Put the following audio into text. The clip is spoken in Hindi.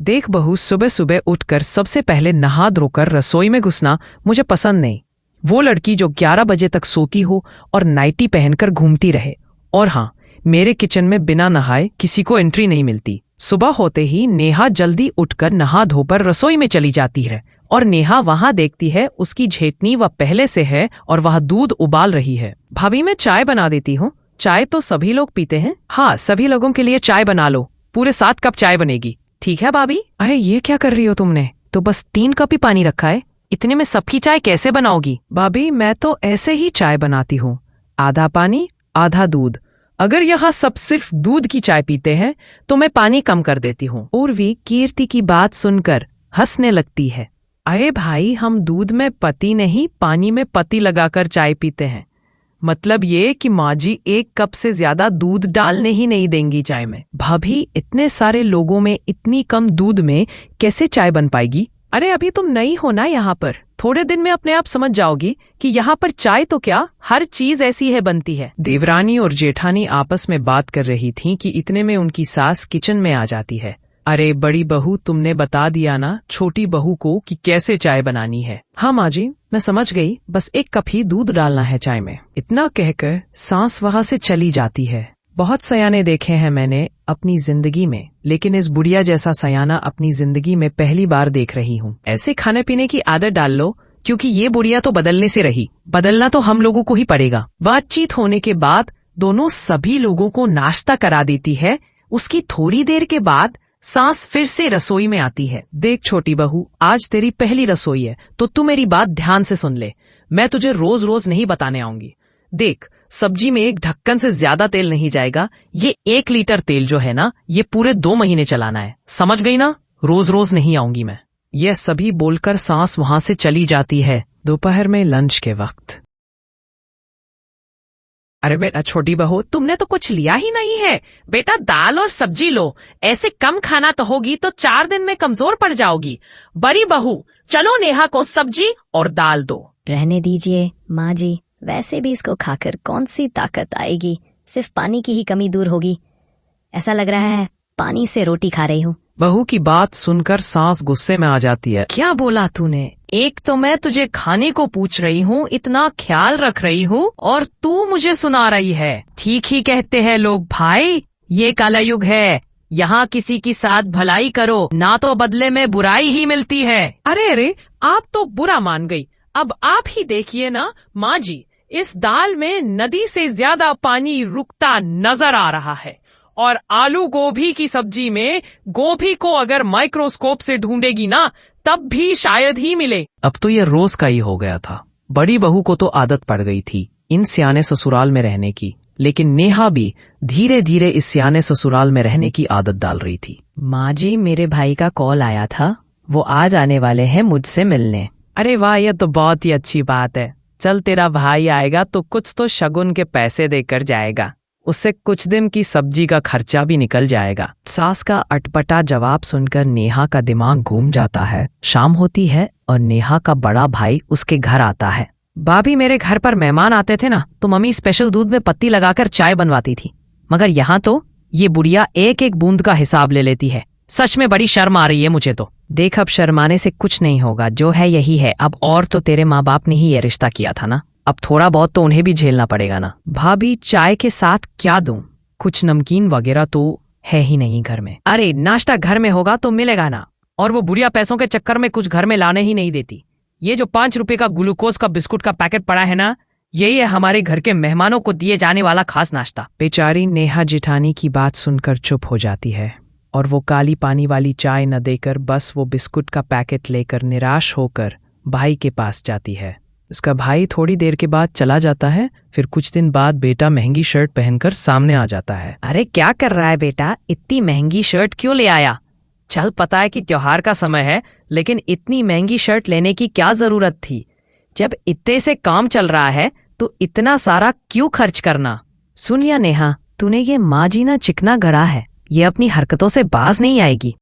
देख बहू, सुबह सुबह उठकर सबसे पहले नहा धोकर रसोई में घुसना मुझे पसंद नहीं। वो लड़की जो 11 बजे तक सोती हो और नाइटी पहनकर घूमती रहे। और हाँ, मेरे किचन में बिना नहाए किसी को एंट्री नहीं मिलती। सुबह होते ही नेहा जल्दी उठकर नहा धोकर रसोई में चली जाती है और नेहा वहां देखती है उसकी झेटनी वह पहले से है और वह दूध उबाल रही है। भाभी, मैं चाय बना देती हूँ। चाय तो सभी लोग पीते हैं। हाँ, सभी लोगों के लिए चाय बना लो। पूरे 7 कप चाय बनेगी। ठीक है भाभी। अरे ये क्या कर रही हो तुमने? तो बस 3 कप ही पानी रखा है, इतने में सबकी चाय कैसे बनाओगी? भाभी, मैं तो ऐसे ही चाय बनाती हूँ, आधा पानी आधा दूध। अगर यहाँ सब सिर्फ दूध की चाय पीते हैं तो मैं पानी कम कर देती हूँ। उर्वी कीर्ति की बात सुनकर हंसने लगती है। अरे भाई, हम दूध में पत्ती नहीं पानी में पत्ती लगाकर चाय पीते हैं। मतलब ये कि माँ जी 1 कप से ज्यादा दूध डालने ही नहीं देंगी चाय में। भाभी, इतने सारे लोगों में इतनी कम दूध में कैसे चाय बन पाएगी? अरे अभी तुम नई हो ना यहाँ पर, थोड़े दिन में अपने आप समझ जाओगी कि यहाँ पर चाय तो क्या हर चीज ऐसी है बनती है। देवरानी और जेठानी आपस में बात कर रही थीं कि इतने में उनकी सास किचन में आ जाती है। अरे बड़ी बहू, तुमने बता दिया ना छोटी बहू को कि कैसे चाय बनानी है। हाँ माँ जी, मैं समझ गई, बस 1 कप ही दूध डालना है चाय में। इतना कहकर सास वहां से चली जाती है। बहुत सयाने देखे हैं मैंने अपनी जिंदगी में, लेकिन इस बुढ़िया जैसा सयाना अपनी जिंदगी में पहली बार देख रही हूँ। ऐसे खाने पीने की आदत डाल लो, क्योंकि ये बुढ़िया तो बदलने से रही, बदलना तो हम लोगों को ही पड़ेगा। बातचीत होने के बाद दोनों सभी लोगों को नाश्ता करा देती है। उसकी थोड़ी देर के बाद सास फिर से रसोई में आती है। देख छोटी बहू, आज तेरी पहली रसोई है तो तू मेरी बात ध्यान से सुन ले। मैं तुझे रोज रोज नहीं बताने आऊंगी। देख, सब्जी में 1 ढक्कन से ज्यादा तेल नहीं जाएगा। ये 1 लीटर तेल जो है ना, ये पूरे 2 महीने चलाना है। समझ गई ना? रोज रोज नहीं आऊंगी मैं। यह सभी बोलकर सास वहां से चली जाती है। दोपहर में लंच के वक्त। अरे बेटा छोटी बहू, तुमने तो कुछ लिया ही नहीं है। बेटा दाल और सब्जी लो, ऐसे कम खाना तो होगी तो 4 दिन में कमजोर पड़ जाओगी। बड़ी बहू, चलो नेहा को सब्जी और दाल दो। रहने दीजिए माँ जी, वैसे भी इसको खाकर कौन सी ताकत आएगी, सिर्फ पानी की ही कमी दूर होगी। ऐसा लग रहा है पानी से रोटी खा रही हूँ। बहू की बात सुनकर सास गुस्से में आ जाती है। क्या बोला तूने? एक तो मैं तुझे खाने को पूछ रही हूँ, इतना ख्याल रख रही हूँ, और तू मुझे सुना रही है। ठीक ही कहते हैं लोग भाई, ये कलयुग है। यहाँ किसी की साथ भलाई करो ना तो बदले में बुराई ही मिलती है। अरे अरे, आप तो बुरा मान गई। अब आप ही देखिए ना माँ जी, इस दाल में नदी से ज्यादा पानी रुकता नजर आ रहा है। और आलू गोभी की सब्जी में गोभी को अगर माइक्रोस्कोप से ढूंढेगी ना, तब भी शायद ही मिले। अब तो ये रोज का ही हो गया था। बड़ी बहू को तो आदत पड़ गई थी इन सियाने ससुराल में रहने की, लेकिन नेहा भी धीरे धीरे इस सियाने ससुराल में रहने की आदत डाल रही थी। माँ जी, मेरे भाई का कॉल आया था, वो आज आने वाले हैं मुझसे मिलने। अरे वाह, ये तो बहुत ही अच्छी बात है। चल, तेरा भाई आएगा तो कुछ तो शगुन के पैसे देकर जाएगा, उससे कुछ दिन की सब्जी का खर्चा भी निकल जाएगा। सास का अटपटा जवाब सुनकर नेहा का दिमाग घूम जाता है। शाम होती है और नेहा का बड़ा भाई उसके घर आता है। भाभी, मेरे घर पर मेहमान आते थे ना तो मम्मी स्पेशल दूध में पत्ती लगाकर चाय बनवाती थी, मगर यहाँ तो ये बुढ़िया 1-1 बूंद का हिसाब ले लेती है। सच में बड़ी शर्म आ रही है मुझे तो। देख, अब शर्माने से कुछ नहीं होगा, जो है यही है। अब और तो तेरे माँ बाप ने ही ये रिश्ता किया था ना, अब थोड़ा बहुत तो उन्हें भी झेलना पड़ेगा ना। भाभी, चाय के साथ क्या दूं? कुछ नमकीन वगैरह तो है ही नहीं घर में। अरे नाश्ता घर में होगा तो मिलेगा ना, और वो बुढ़िया पैसों के चक्कर में कुछ घर में लाने ही नहीं देती। ये जो 5 रुपए का ग्लूकोज का बिस्कुट का पैकेट पड़ा है ना, यही है हमारे घर के मेहमानों को दिए जाने वाला खास नाश्ता। बेचारी नेहा जेठानी की बात सुनकर चुप हो जाती है और वो काली पानी वाली चाय न देकर बस वो बिस्कुट का पैकेट लेकर निराश होकर भाई के पास जाती है। इसका भाई थोड़ी देर के बाद चला जाता है। फिर कुछ दिन बाद बेटा महंगी शर्ट पहनकर सामने आ जाता है। अरे क्या कर रहा है बेटा, इतनी महंगी शर्ट क्यों ले आया? चल, पता है कि त्योहार का समय है, लेकिन इतनी महंगी शर्ट लेने की क्या जरूरत थी? जब इतने से काम चल रहा है तो इतना सारा क्यों खर्च करना? सुन लिया नेहा, तूने ये माँ जी ना चिकना गड़ा है, ये अपनी हरकतों से बाज नहीं आएगी।